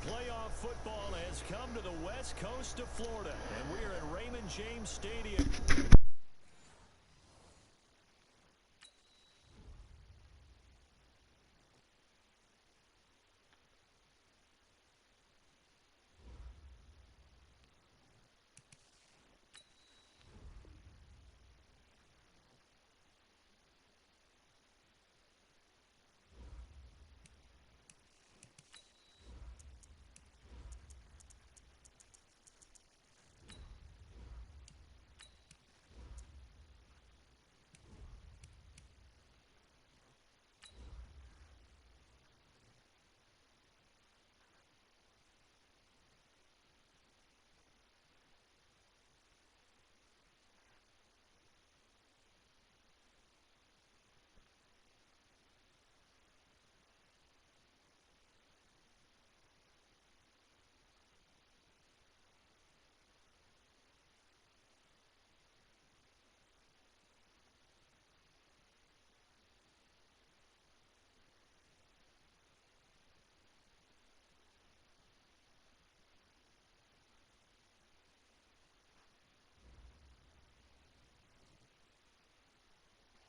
playoff football has come to the west coast of Florida, and we're at Raymond James Stadium.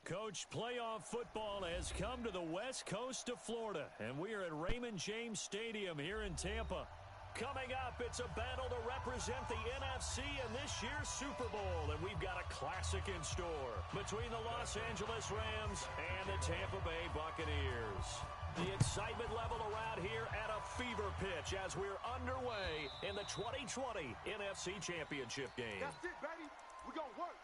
Coach, playoff football has come to the west coast of Florida, and we are at Raymond James Stadium here in Tampa. Coming up, it's a battle to represent the NFC in this year's Super Bowl, and we've got a classic in store between the Los Angeles Rams and the Tampa Bay Buccaneers. The excitement level around here at a fever pitch as we're underway in the 2020 NFC Championship game. That's it, baby. We're going to work.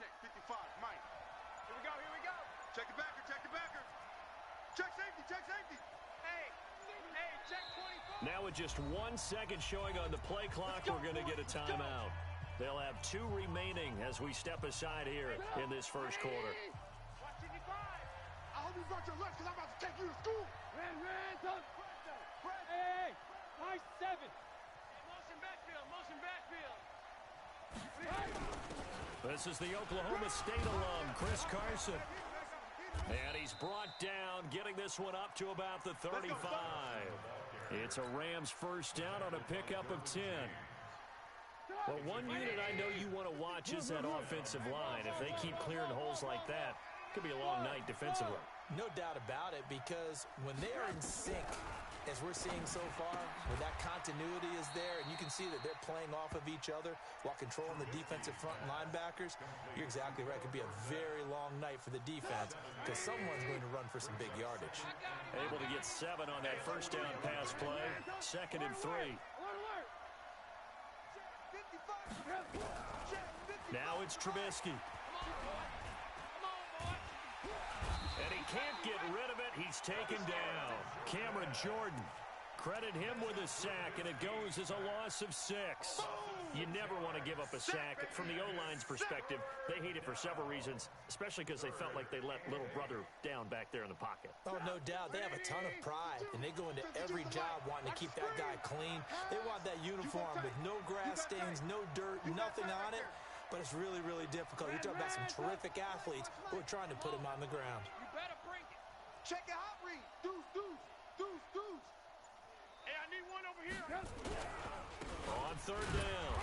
Check 55, Mike. Here we go, here we go. Check the backer, check the backer. Check safety, check safety. Hey, check 24. Now with just 1 second showing on the play clock, we're going to get a timeout. They'll have 2 remaining as we step aside here in this first quarter. Watch 55. I hope you brought your lunch because I'm about to take you to school. Hey, nice 7. Motion backfield, motion backfield. This is the Oklahoma State alum, Chris Carson. And he's brought down, getting this one up to about the 35. It's a Rams first down on a pickup of 10. Well, one unit I know you want to watch is that offensive line. If they keep clearing holes like that, it could be a long night defensively. No doubt about it, because when they're in sync, as we're seeing so far, when that continuity is there and you can see that they're playing off of each other while controlling the defensive front linebackers, you're exactly right. It could be a very long night for the defense because someone's going to run for some big yardage. Able to get 7 on that first down pass play. 2nd and 3. Now it's Trubisky. And he can't get rid of it. He's taken down. Cameron Jordan. Credit him with a sack, and it goes as a loss of 6. You never want to give up a sack. From the O-line's perspective, they hate it for several reasons, especially because they felt like they let little brother down back there in the pocket. Oh, no doubt. They have a ton of pride, and they go into every job wanting to keep that guy clean. They want that uniform with no grass stains, no dirt, nothing on it. But it's really, really difficult. You're talking about some terrific athletes who are trying to put him on the ground. You better bring it. Check your hot read. Deuce. Hey, I need one over here. On 3rd down,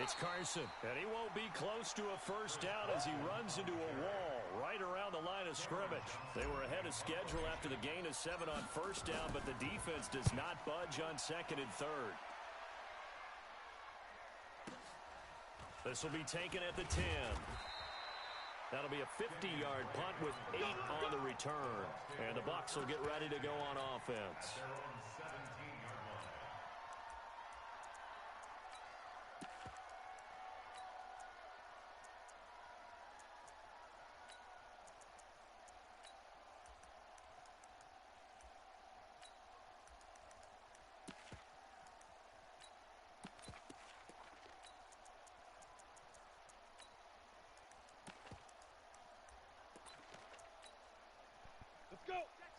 it's Carson. And he won't be close to a first down as he runs into a wall right around the line of scrimmage. They were ahead of schedule after the gain of 7 on first down, but the defense does not budge on 2nd and 3rd. This will be taken at the 10. That'll be a 50-yard punt with 8 on the return. And the Bucs will get ready to go on offense.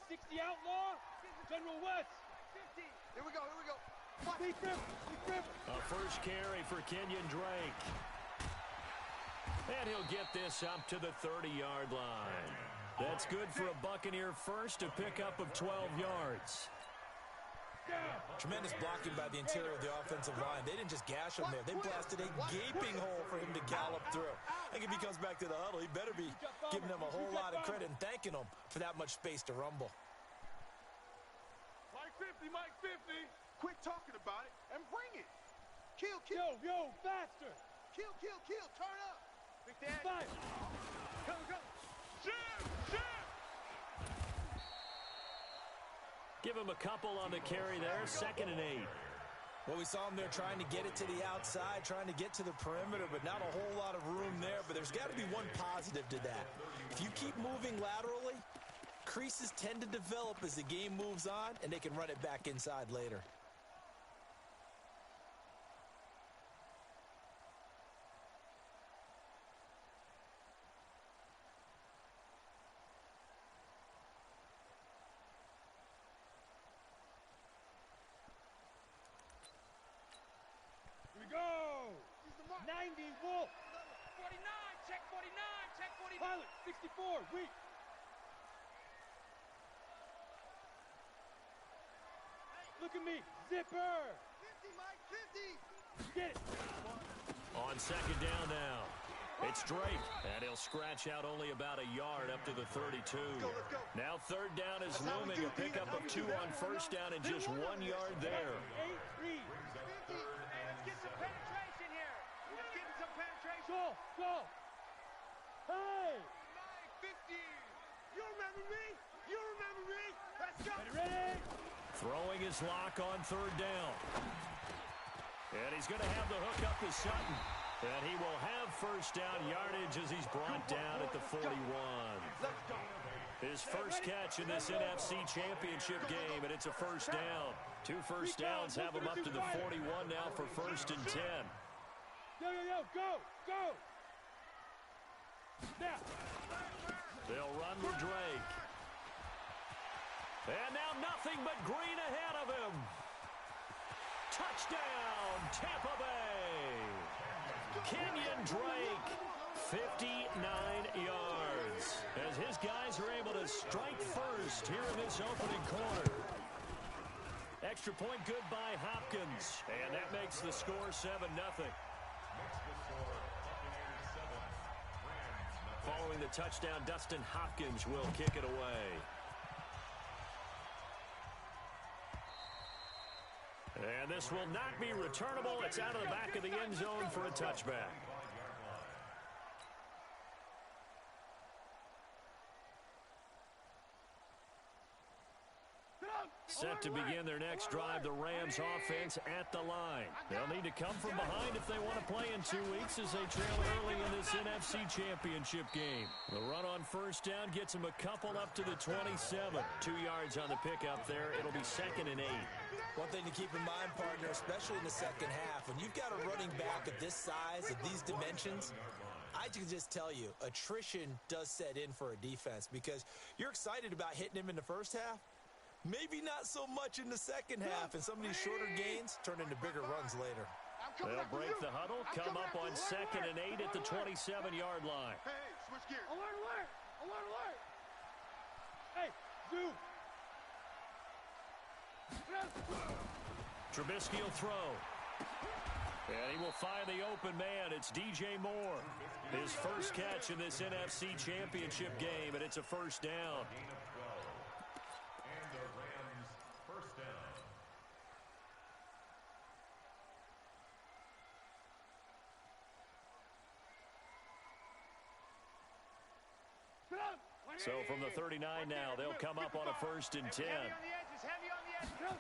60 outlaw. General West. 50. Here we go, here we go. Deep grip, deep grip. A first carry for Kenyon Drake. And he'll get this up to the 30-yard line. That's good for a Buccaneer first, a pickup of 12 yards. Tremendous blocking by the interior of the offensive line. They didn't just gash him there. They blasted a gaping hole for him to gallop through. I think if he comes back to the huddle, he better be giving them a whole lot of credit and thanking them for that much space to rumble. Mike 50, Mike 50. Quit talking about it and bring it. Kill, kill. Yo, faster. Kill, kill, kill. Turn up. Big Dad. Five. Go, go. Jim, Jim. Give him a couple on the carry there, 2nd and 8. Well, we saw him there trying to get it to the outside, trying to get to the perimeter, but not a whole lot of room there. But there's got to be one positive to that. If you keep moving laterally, creases tend to develop as the game moves on, and they can run it back inside later. Here we go. 90, Wolf. 49, check 49, check 49. Pilot, 64, weak. Look at me, zipper. 50, Mike, 50. Get it. On 2nd down now. It's Drake, and he'll scratch out only about a yard up to the 32. Let's go. Now 3rd down is looming, a pickup of 2 on 1st down and just 1 yard there. 8-3. 50. Hey, let's get some penetration here. Let's get some penetration. Go. Hey. 950. You remember me? You remember me? Let's go. Ready? Throwing his lock on 3rd down. And he's going to have the hook up to Sutton. And he will have 1st down yardage as he's brought down at the 41. Let's go. His first catch in this NFC Championship game, and it's a 1st down. 2 first downs have him up to the 41 now for 1st and 10. Yo, go. Now. They'll run with Drake. And now nothing but green ahead of him. Touchdown, Tampa Bay. Kenyon Drake, 59 yards. As his guys are able to strike first here in this opening quarter. Extra point good by Hopkins. And that makes the score 7-0. Following the touchdown, Dustin Hopkins will kick it away. And this will not be returnable. It's out of the back of the end zone for a touchback. Set to begin their next drive, the Rams offense at the line. They'll need to come from behind if they want to play in 2 weeks as they trail early in this NFC Championship game. The run on 1st down gets them a couple up to the 27. 2 yards on the pickup there. It'll be 2nd and 8. One thing to keep in mind, partner, especially in the second half, when you've got a running back of this size, of these dimensions, I can just tell you, attrition does set in for a defense because you're excited about hitting him in the first half. Maybe not so much in the second half, and some of these shorter gains turn into bigger runs later. They'll break the huddle, come up on 2nd and 8 at the 27-yard line. Hey, switch gears. Alert. Hey, Zoo. Trubisky will throw. And he will find the open man. It's DJ Moore. His first catch in this NFC Championship game, and it's a 1st down. So from the 39 now, they'll come up on a 1st and 10. Heavy on the edges, heavy on the edges.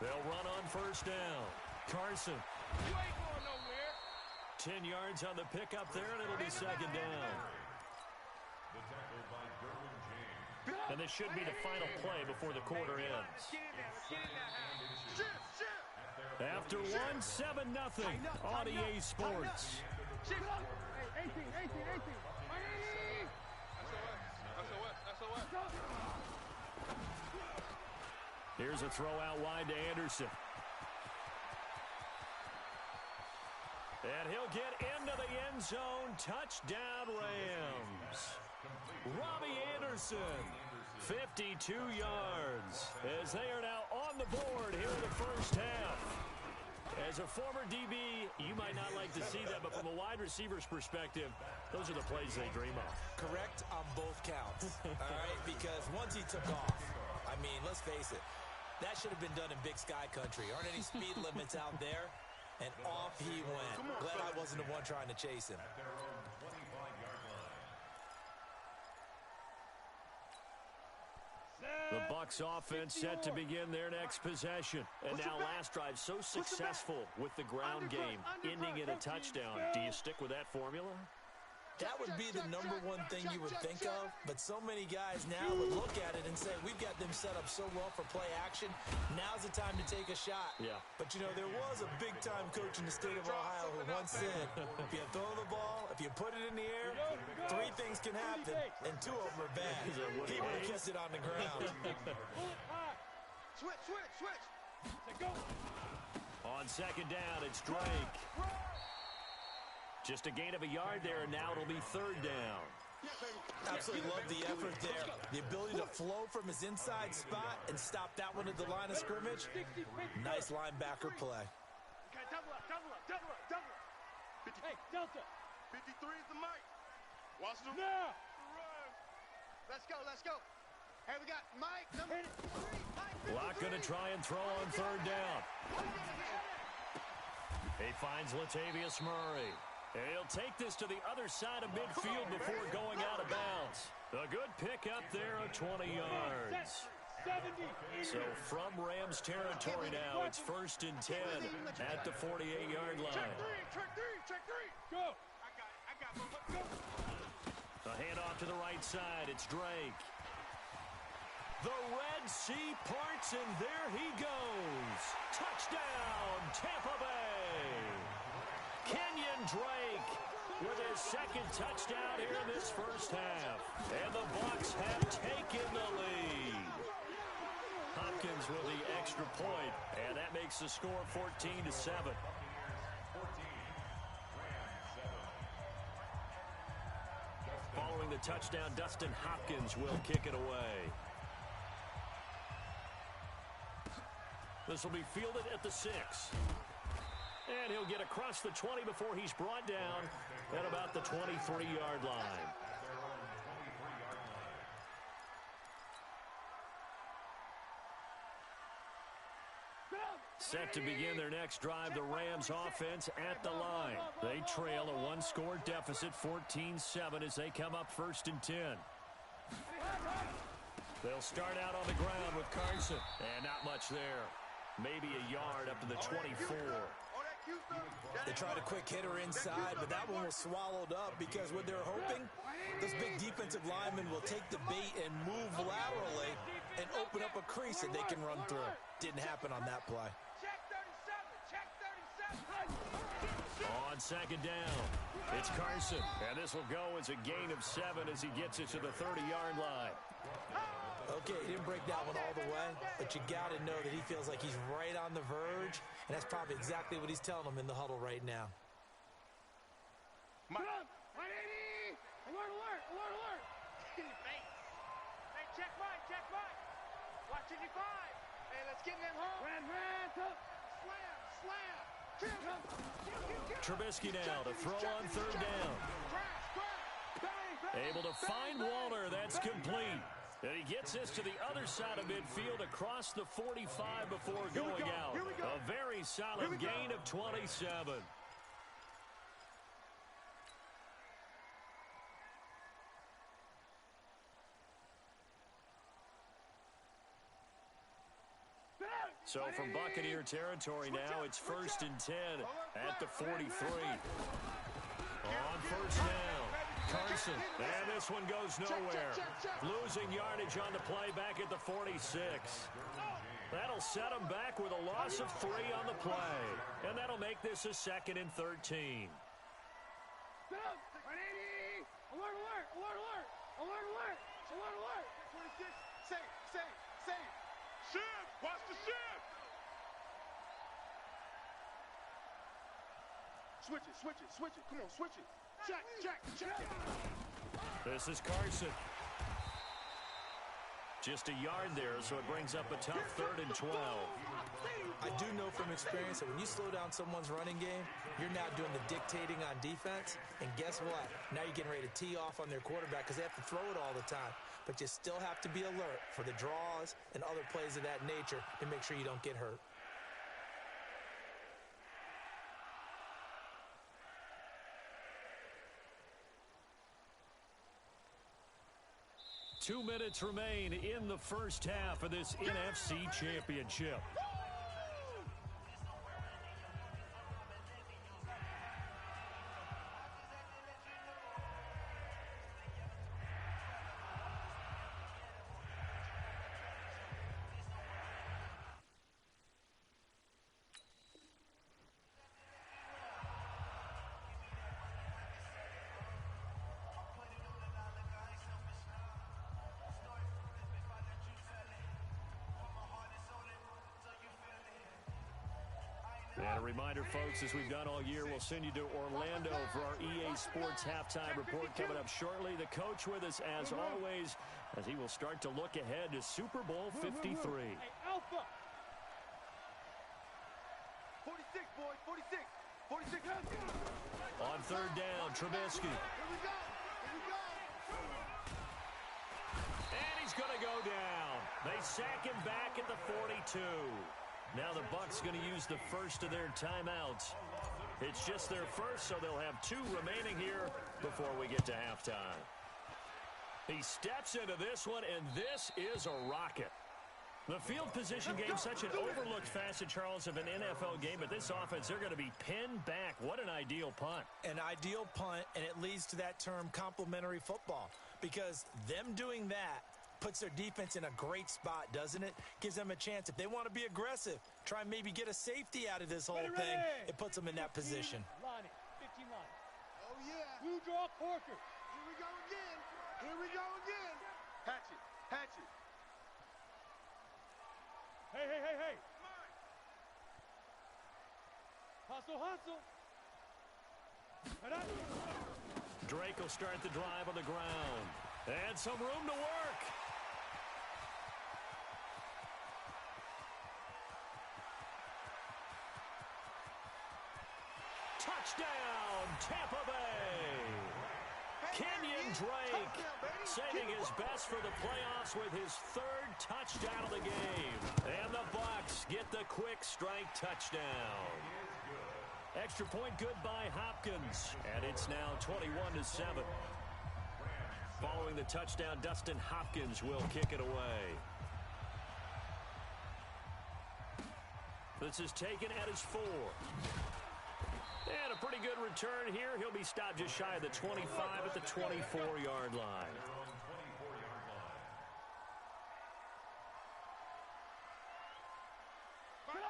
They'll run on 1st down. Carson. You ain't going nowhere. 10 yards on the pickup there, and it'll be 2nd down. And this should be the final play before the quarter ends. Let's get in there. Shift. After 1, 7-0 on EA Sports. Shift. Hey, 18. Here's a throw out wide to Anderson. And he'll get into the end zone. Touchdown, Rams. Robbie Anderson, 52 yards, as they are now on the board here in the first half. As a former DB, you might not like to see that, but from a wide receiver's perspective, those are the plays they dream of. Correct on both counts, all right? Because once he took off, I mean, let's face it, that should have been done in Big Sky country. Aren't any speed limits out there? And off he went. Glad I wasn't the one trying to chase him. The Bucs offense set to begin their next possession. And now last drive so successful with the ground game, ending in a touchdown. Do you stick with that formula? That would be the number one thing you would think of, but so many guys now would look at it and say, we've got them set up so well for play action. Now's the time to take a shot. Yeah. But, you know, there was a big-time coach in the state of Ohio who once said, if you throw the ball, if you put it in the air, 3 things can happen, and 2 of them are bad. He would have kissed it on the ground. Switch. Go. On second down, it's Drake. Just a gain of a yard there, and now it'll be third down. Absolutely love the effort there. The ability to flow from his inside spot and stop that one at the line of scrimmage. Nice linebacker play. Okay, double up. Hey, Delta. 53 is the mic. Washington. Now. Let's go. Hey, we got Mike, number 3. Lock going to try and throw on third down. He finds Latavius Murray. And he'll take this to the other side of midfield before going out of bounds. A good pickup there of 20 yards. 70. So from Rams territory now, it's 1st and 10 at the 48-yard line. Check three. Go. I got go. A handoff to the right side. It's Drake. The Red Sea parts, and there he goes. Touchdown, Tampa Bay. Kenyon Drake with his second touchdown here in this first half. And the Bucs have taken the lead. Hopkins with the extra point, and that makes the score 14-7. Following the touchdown, Dustin Hopkins will kick it away. This will be fielded at the 6. And he'll get across the 20 before he's brought down at about the 23-yard line. Set to begin their next drive, the Rams offense at the line. They trail a 1-score deficit, 14-7, as they come up 1st and 10. They'll start out on the ground with Carson. And not much there. Maybe a yard up to the 24. They tried a quick hitter inside, but that one was swallowed up because what they're hoping, those big defensive linemen will take the bait and move laterally and open up a crease that they can run through. Didn't happen on that play. Check 37. On second down, it's Carson. And this will go as a gain of 7 as he gets it to the 30-yard line. Okay, he didn't break that one all the way, but you got to know that he feels like he's right on the verge, and that's probably exactly what he's telling them in the huddle right now. Mike. 180. Alert. Hey, check Mike. Watch 55. Hey, let's get in them home. Ran. Slam. Trubisky now to throw on third down. Able to find Walter. That's complete. And he gets this to the other side of midfield across the 45 before going out. A very solid gain of 27. So from Buccaneer territory now, it's 1st and 10 at the 43. On first down, Carson, and this one goes nowhere. Losing yardage on the play back at the 46. That'll set him back with a loss of 3 on the play. And that'll make this a 2nd and 13. 180. Alert. 26. Safe. Shift. Watch the shift. Switch it, switch it, switch it. Come on, switch it. Check, check, check. This is Carson. Just a yard there, so it brings up a tough 3rd and 12. I do know from experience that when you slow down someone's running game, you're now doing the dictating on defense. And guess what? Now you're getting ready to tee off on their quarterback because they have to throw it all the time. But you still have to be alert for the draws and other plays of that nature to make sure you don't get hurt. Two minutes remain in the first half of this NFC Championship. And a reminder, folks, as we've done all year, we'll send you to Orlando for our EA Sports halftime report coming up shortly. The coach with us, as always, as he will start to look ahead to Super Bowl 53. Hey, Alpha! 46, boys, 46. 46. On 3rd down, Trubisky. Here we go. Here we go. And he's going to go down. They sack him back at the 42. Now the Bucs going to use the first of their timeouts. It's just their first, so they'll have 2 remaining here before we get to halftime. He steps into this one, and this is a rocket. The field position game, such an overlooked facet, Charles, of an NFL game. But this offense, they're going to be pinned back. What an ideal punt. An ideal punt, and it leads to that term complementary football. Because them doing that puts their defense in a great spot, doesn't it? Gives them a chance. If they want to be aggressive, try and maybe get a safety out of this whole thing. It puts them in that position. Line it. 15 line. Oh, yeah. Blue draw Corker. Here we go again. Here we go again. Hatch it. Hatch it. Hey, hey, hey, hey. Hustle, hustle. Drake will start the drive on the ground. And some room to work. Touchdown, Tampa Bay. Kenyon Drake saving his best for the playoffs with his 3rd touchdown of the game. And the Bucs get the quick strike touchdown. Extra point good by Hopkins. And it's now 21-7. Following the touchdown, Dustin Hopkins will kick it away. This is taken at his 4. And a pretty good return here. He'll be stopped just shy of the 25 at the 24-yard line.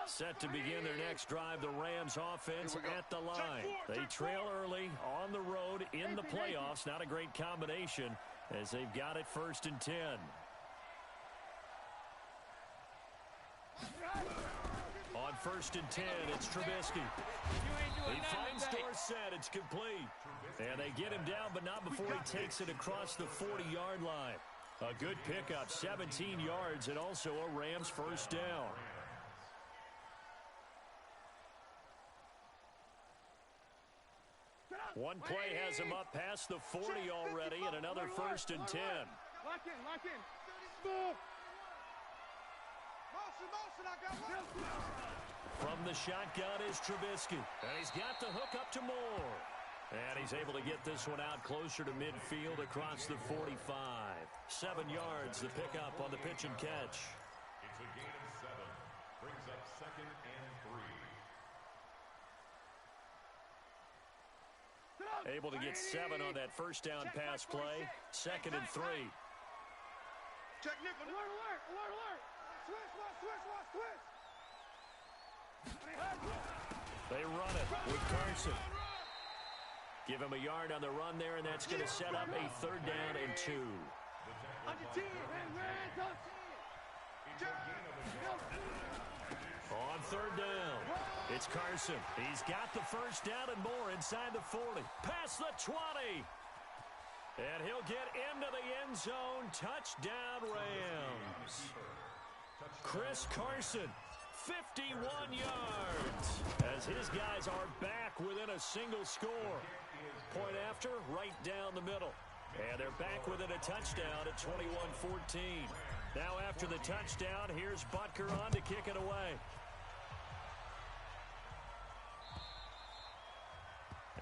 Set to begin their next drive, the Rams offense at the line. They trail early on the road in the playoffs. Not a great combination as they've got it 1st and 10. On 1st and 10, it's Trubisky. He finds Dorsett. It's complete. And they get him down, but not before he takes it across the 40-yard line. A good pickup, 17 yards, and also a Rams 1st down. One play has him up past the 40 already, and another 1st and 10. Lock in, lock in. Move. Motion, I got one. From the shotgun is Trubisky. And he's got the hook up to Moore. And he's able to get this one out closer to midfield across the 45. 7 yards, the pickup on the pitch and catch. It's a gain of 7. Brings up 2nd and 3. Able to get 7 on that 1st down pass play. 2nd and 3. Check nickel. Alert, alert, alert, alert. Switch. They run it with Carson. Give him a yard on the run there, and that's going to set up a 3rd down and 2. On your team. Hands on team. third down. It's Carson. He's got the first down and more inside the 40. Past the 20. And he'll get into the end zone. Touchdown, Rams. Chris Carson, 51 yards. As his guys are back within a single score. Point after, right down the middle. And they're back within a touchdown at 21-14. Now after the touchdown, here's Butker on to kick it away.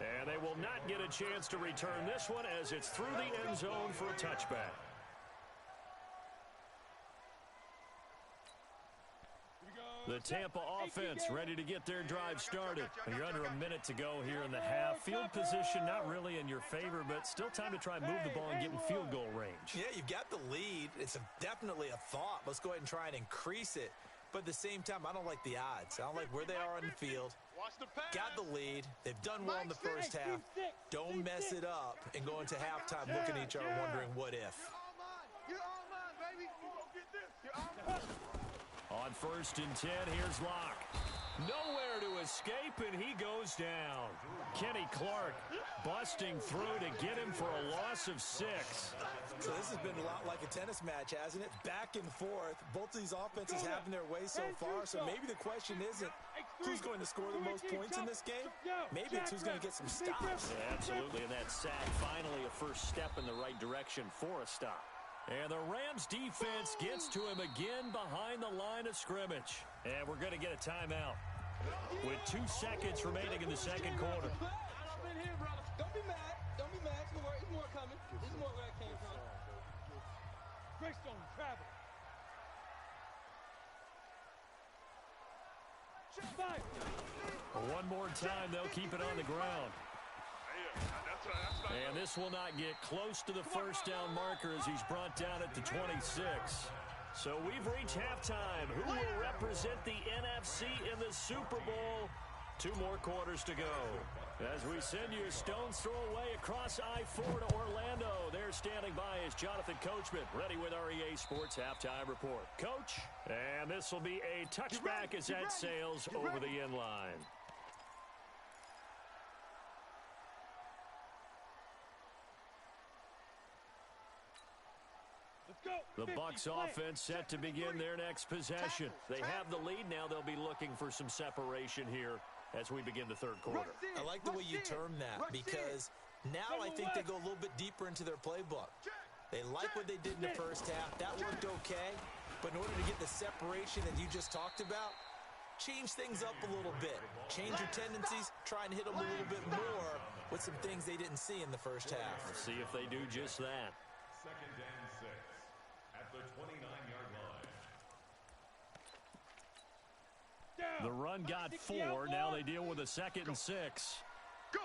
And they will not get a chance to return this one as it's through the end zone for a touchback. The Tampa offense ready to get their drive started. And you're under a minute to go here in the half. Field position not really in your favor, but still time to try and move the ball and get in field goal range. Yeah, you've got the lead. It's definitely a thought. Let's go ahead and try and increase it. But at the same time, I don't like the odds. I don't like where they are on the field. Got the lead. They've done well in the first half. Don't mess it up and go into halftime looking at each other wondering what if. You're all mine, baby. You're all mine. On 1st and 10, here's Locke. Nowhere to escape, and he goes down. Kenny Clark busting through to get him for a loss of 6. So this has been a lot like a tennis match, hasn't it? Back and forth. Both of these offenses having their way so far, so maybe the question isn't who's going to score the most points in this game. Maybe it's who's going to get some stops. Yeah, absolutely, and that sack finally a first step in the right direction for a stop. And the Rams defense gets to him again behind the line of scrimmage. And we're going to get a timeout with 2 seconds remaining in the second quarter. I've been here, brother. Don't be mad. Don't be mad. There's more coming. There's more where that came from. Greystone, travel. One more time, they'll keep it on the ground. And this will not get close to the first down marker as he's brought down at the 26. So we've reached halftime. Who will represent the NFC in the Super Bowl? 2 more quarters to go. As we send you a stone's throw away across I-4 to Orlando. There standing by is Jonathan Coachman, ready with REA Sports Halftime Report. Coach, and this will be a touchback as that sails over the end line. The Bucs offense set to begin their next possession. They have the lead. Now they'll be looking for some separation here as we begin the third quarter. I like the way you term that because now I think they go a little bit deeper into their playbook. They like what they did in the first half. That worked okay. But in order to get the separation that you just talked about, change things up a little bit. Change your tendencies. Try and hit them a little bit more with some things they didn't see in the first half. We'll see if they do just that. 2nd and 6 at the 29-yard line. The run got 4. Now they deal with a 2nd and 6. Go.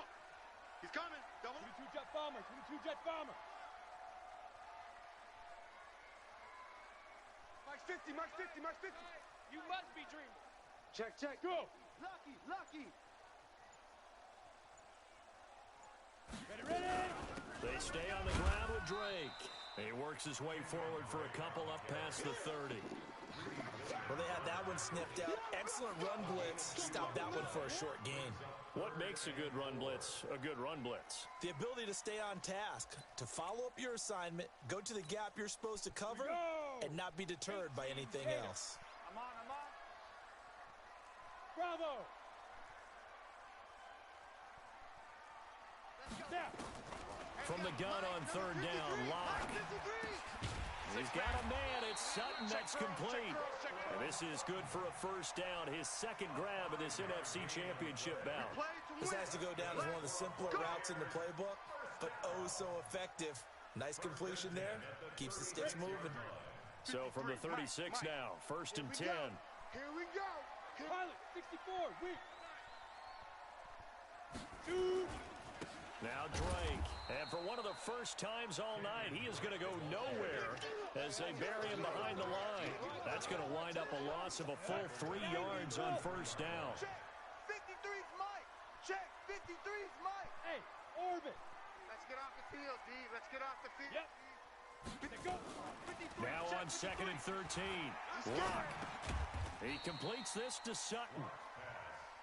He's coming. Double. 22 jet bomber. 22 jet bomber. Mike's 50. Mike's 50. Mike's 50. You must be dreaming. Check. Go. Lucky. Ready. They stay on the ground with Drake. He works his way forward for a couple up past the 30. Well, they had that one sniffed out. Excellent run blitz. Stop that one for a short gain. What makes a good run blitz a good run blitz? The ability to stay on task, to follow up your assignment, go to the gap you're supposed to cover, and not be deterred by anything else. I'm on. Bravo. From the gun on 3rd down, Locke. He's got a man. It's Sutton that's complete. And this is good for a first down. His 2nd grab of this NFC Championship bout. This has to go down as one of the simpler routes in the playbook, but oh so effective. Nice completion there. Keeps the sticks moving. So from the 36 now, 1st and 10. Here we go. Pilot, 64, weak. 2. Now Drake, and for one of the first times all night, he is going to go nowhere as they bury him behind the line. That's going to wind up a loss of a full 3 yards on 1st down. Check. 53's Mike. Check. 53's Mike. Hey, orbit. Let's get off the field, D. Let's get off the field. Yep. Go. 53. Now on 2nd and 13. Locke. He completes this to Sutton.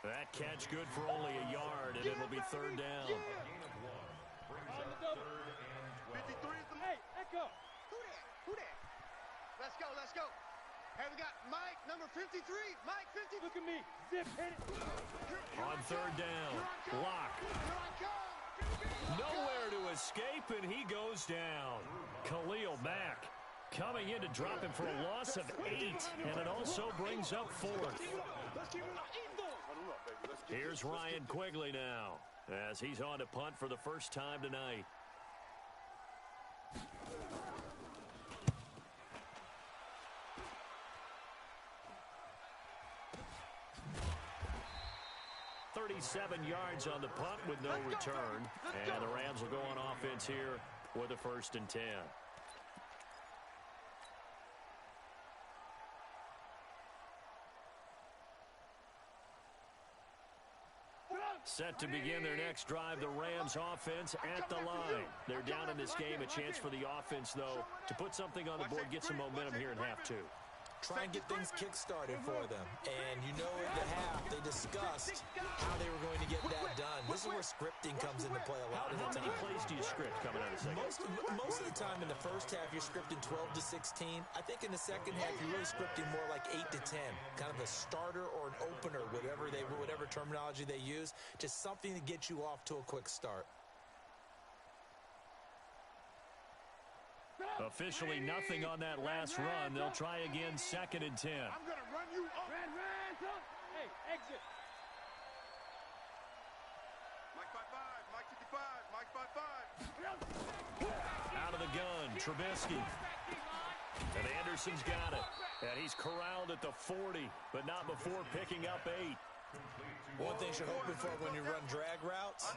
That catch good for only a yard, and it'll be third down. A gain of 1 brings up 3rd and 12. 53 is the... Hey, echo. Who that? Let's go, let's go. Hey, we got Mike, number 53. Mike, 50. Look at me. Zip, hit it. On third down, Lock. Here I come. Nowhere to escape, and he goes down. Khalil Mack coming in to drop him for a loss of 8, and it also brings up 4th. Here's Ryan Quigley now, as he's on to punt for the first time tonight. "37 yards on the punt with no return, and the Rams will go on offense here with a 1st and 10. Set to begin their next drive, the Rams offense at the line. They're down in this game. A chance for the offense, though, to put something on the board, get some momentum here in half 2. Try and get things kick-started for them. And you know at the half, they discussed how they were going to get that done. This is where scripting comes into play a lot of the time. How many plays do you script coming out of the second? Most of the time in the first half, you're scripting 12 to 16. I think in the second half, you're really scripting more like 8 to 10. Kind of a starter or an opener, whatever terminology they use. Just something to get you off to a quick start. Officially nothing on that last run. They'll try again, 2nd and 10. I'm going to run you up. Ran, up. Hey, exit. Mike 5'5", Mike 55, Mike 5'5". Out of the gun, Trubisky. And Anderson's got it. And he's corralled at the 40, but not before picking up 8. One thing you're hoping for when you run drag routes,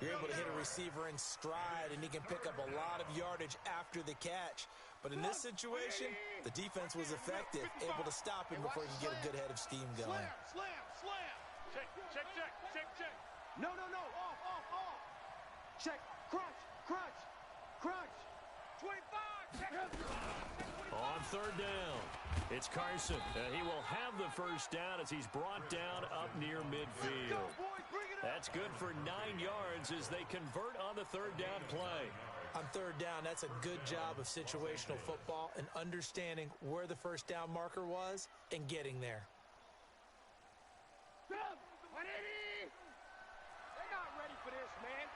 you're able to hit a receiver in stride, and he can pick up a lot of yardage after the catch. But in this situation, the defense was effective, able to stop him before he could get a good head of steam going. Slam. Check. No. Off. Check. Crunch. 25. Check. On third down, it's Carson. He will have the first down as he's brought down up near midfield. That's good for 9 yards as they convert on the third down play. On third down, that's a good job of situational football and understanding where the first down marker was and getting there. They're not ready for this, man.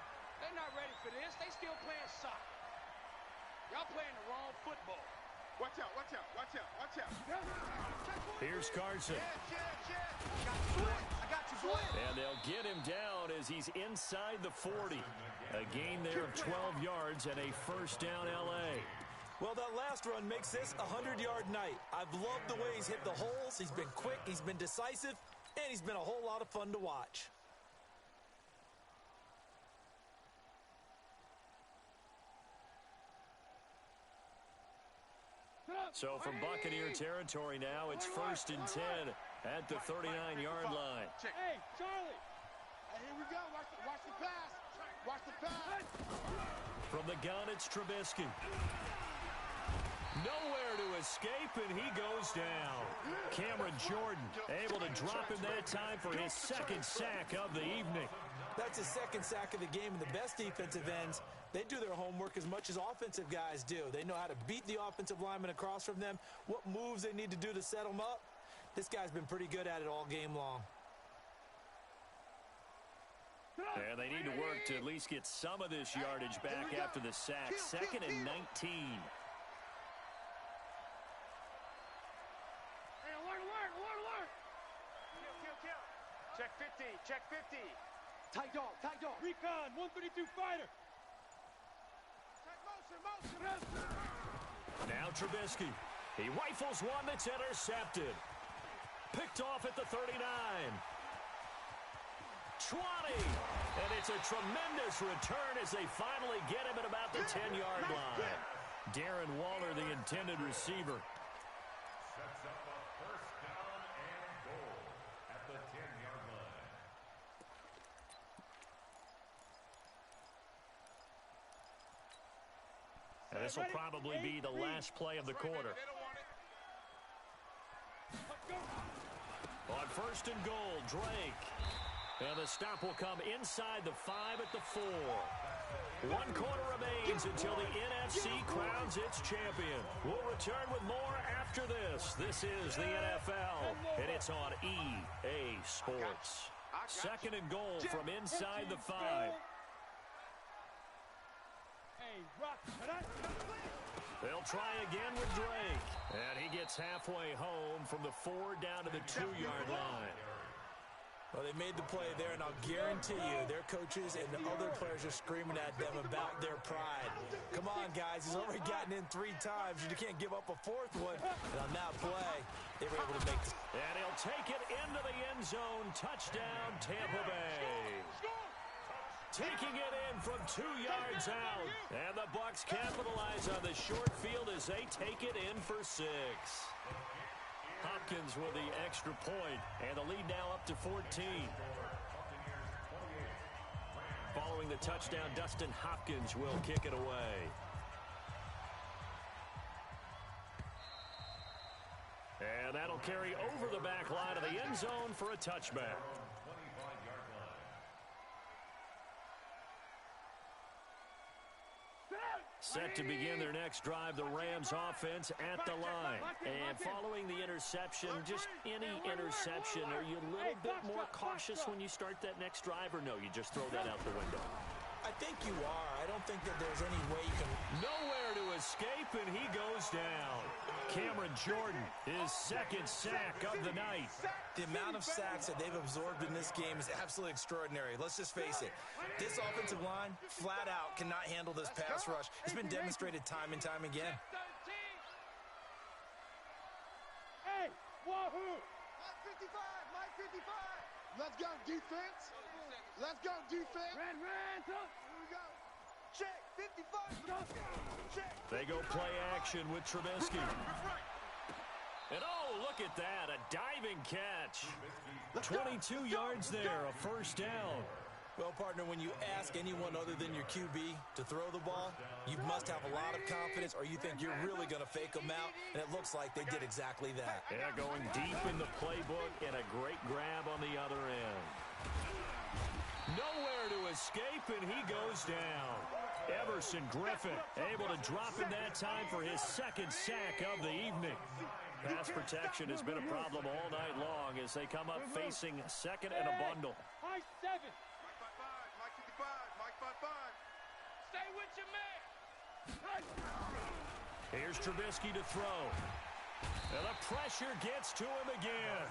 They're not ready for this. They still playing soccer. Y'all playing the wrong football. Watch out. Here's Carson. I got you, boy. And they'll get him down as he's inside the 40. A gain there of 12 yards and a first down L.A. Well, that last run makes this a 100-yard night. I've loved the way he's hit the holes. He's been quick, he's been decisive, and he's been a whole lot of fun to watch. So from Buccaneer territory now, it's 1st and 10 at the 39-yard line. Hey, Charlie. Hey, here we go. Watch the pass. From the gun, it's Trubisky. Nowhere to escape, and he goes down. Cameron Jordan able to drop him that time for his 2nd sack of the evening. That's his 2nd sack of the game, and the best defensive ends, they do their homework as much as offensive guys do. They know how to beat the offensive lineman across from them, what moves they need to do to set them up. This guy's been pretty good at it all game long. And they need to work to at least get some of this yardage back after the sack. 2nd and 19. Hey, alert. Kill. Check 50. Tight dog. Recon, 132 fighter. Motion. Now Trubisky. He rifles one that's intercepted. Picked off at the 39. 20. And it's a tremendous return as they finally get him at about the 10-yard line. Darren Waller, the intended receiver. Sets up a first down and goal at the 10-yard line. And this will probably be the last play of the quarter. They don't want it. On first and goal, Drake. And the stop will come inside the 5 at the 4. 1 quarter remains until the NFC crowns its champion. We'll return with more after this. This is the NFL, and it's on EA Sports. Second and goal from inside the 5. They'll try again with Drake. And he gets halfway home from the 4 down to the 2-yard line. Well, they made the play there, and I'll guarantee you their coaches and the other players are screaming at them about their pride. Come on, guys. He's already gotten in 3 times. You can't give up a 4th one. And on that play, they were able to make this. And he'll take it into the end zone. Touchdown, Tampa Bay. Taking it in from 2 yards out. And the Bucs capitalize on the short field as they take it in for 6. Hopkins with the extra point, and the lead now up to 14. Following the touchdown, Dustin Hopkins will kick it away. And that'll carry over the back line of the end zone for a touchback. Set to begin their next drive, the Rams offense at the line. And following the interception, just any interception, are you a little bit more cautious when you start that next drive, or no, you just throw that out the window? I think you are. I don't think that there's any way you can. Nowhere to escape, and he goes down. Cameron Jordan, his 2nd sack of the night. The amount of sacks that they've absorbed in this game is absolutely extraordinary. Let's just face it. This offensive line, flat out, cannot handle this pass rush. It's been demonstrated time and time again. Hey, wahoo! Mike 55, Mike 55. Let's go, defense. Let's go, defense. Ran, Here we go. Check, 55. Check. They go play action with Trubisky. And oh, look at that, a diving catch. 22 yards there, a 1st down. Well, partner, when you ask anyone other than your QB to throw the ball, you must have a lot of confidence, or you think you're really going to fake them out, and it looks like they did exactly that. Yeah, going deep in the playbook, and a great grab on the other end. Nowhere to escape, and he goes down. Everson Griffin able to drop in that time for his 2nd sack of the evening. Pass protection has been a problem all night long as they come up facing 2nd and a bundle. Mike 7. Mike 55, Mike 55. Stay with your man. Here's Trubisky to throw. And the pressure gets to him again.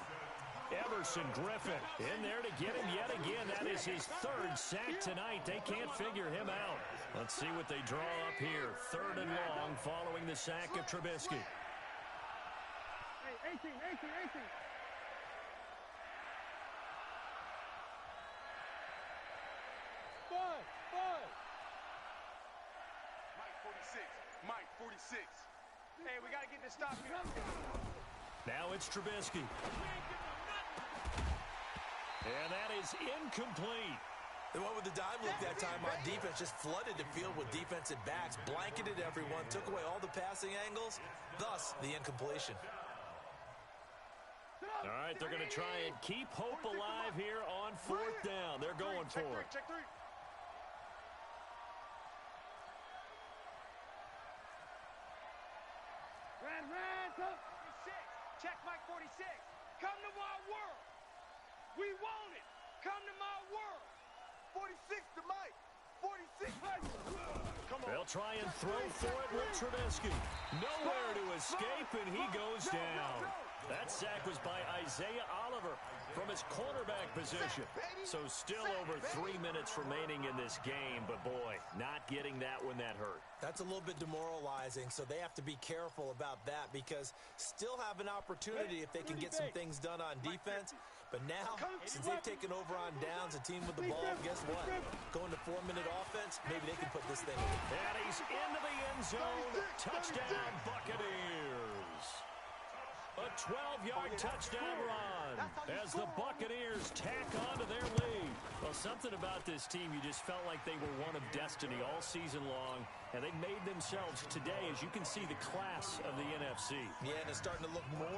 Everson Griffin in there to get him yet again. That is his 3rd sack tonight. They can't figure him out. Let's see what they draw up here. 3rd and long following the sack of Trubisky. Hey, 18. Five. Mike 46. Hey, we got to get this stop here. Now it's Trubisky. And that is incomplete. The one with the dive look that time on defense just flooded the field with defensive backs, blanketed everyone, took away all the passing angles, thus the incompletion. All right, they're going to try and keep hope alive here on 4th down. They're going for it. Check 3. Ran. Check Mike 46. Come to my world. We want it. Come to my world. 46 to Mike. 46. They'll try and throw for it with Trubisky. Nowhere to escape, and he goes down. That sack was by Isaiah Oliver from his cornerback position. So still over 3 minutes remaining in this game, but boy, not getting that when that hurt. That's a little bit demoralizing, so they have to be careful about that because still have an opportunity if they can get some things done on defense. But now, since they've taken over on downs, a team with the ball, guess what? Going to 4-minute offense, maybe they can put this thing away. And he's into the end zone. Touchdown, Buccaneers. A 12-yard touchdown run as the Buccaneers tack on to their lead. Well, something about this team, you just felt like they were one of destiny all season long, and they made themselves today, as you can see, the class of the NFC. Yeah, and it's starting to look more.